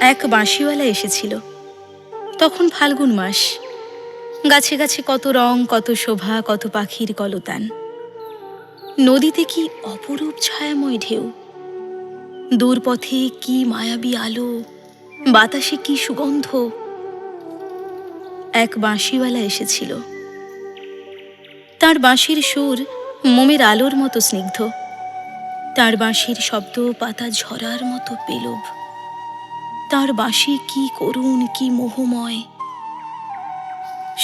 এক বাঁশিওয়ালা এসেছিল। তখন ফাল্গুন মাস। গাছে গাছে কত রং, কত শোভা, কত পাখির কলতান। নদীতে কি অপরূপ ছায়াময় ঢেউ, দূর পথে কি মায়াবী আলো, বাতাসে কি সুগন্ধ। এক বাঁশিওয়ালা এসেছিল। তার বাঁশির সুর মোমের আলোর মতো স্নিগ্ধ, তার বাঁশির শব্দ পাতা ঝরার মতো পেলব। তার বাঁশি কি করুণ, কি মোহময়।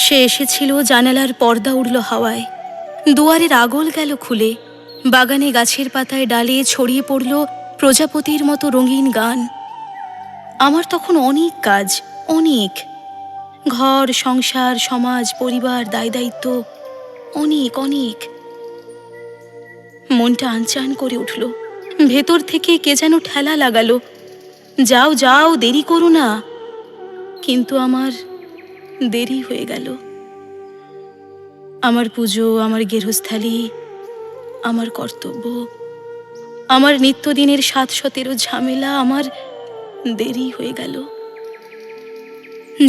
সে এসেছিল, জানালার পর্দা উড়ল হাওয়ায়, দুয়ারের আগল গেল খুলে, বাগানে গাছের পাতায় ডালে ছড়িয়ে পড়ল প্রজাপতির মতো রঙিন গান। আমার তখন অনেক কাজ, অনেক ঘর, সংসার, সমাজ, পরিবার, দায় দায়িত্ব, অনেক অনেক। মনটা আনচান করে উঠল। ভেতর থেকে কে যেন ঠেলা লাগালো, যাও যাও, দেরি করো না। কিন্তু আমার দেরি হয়ে গেল। আমার পুজো, আমার গেরস্থালি, আমার কর্তব্য, আমার নিত্যদিনের ৭১৭ ঝামেলা, আমার দেরি হয়ে গেল।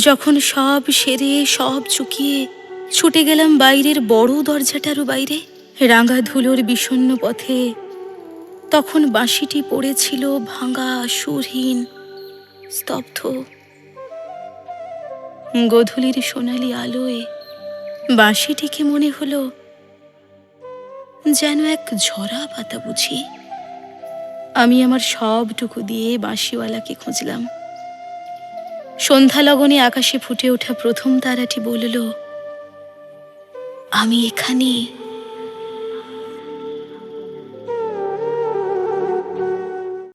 যখন সব সেরে, সব চুকিয়ে ছুটে গেলাম বাইরের বড় দরজাটারও বাইরে, রাঙা ধুলোর বিষণ্ণ পথে, তখন বাঁশিটি পড়েছিল ভাঙা, সুরহীন, স্তব্ধ। গোধূলির সোনালি আলোয় বাঁশিটিকে মনে হলো যেন এক ঝরা পাতা বুঝি। আমি আমার সবটুকু দিয়ে বাঁশিওয়ালাকে খুঁজলাম। সন্ধ্যা লগনে আকাশে ফুটে ওঠা প্রথম তারাটি বলল, আমি এখানে।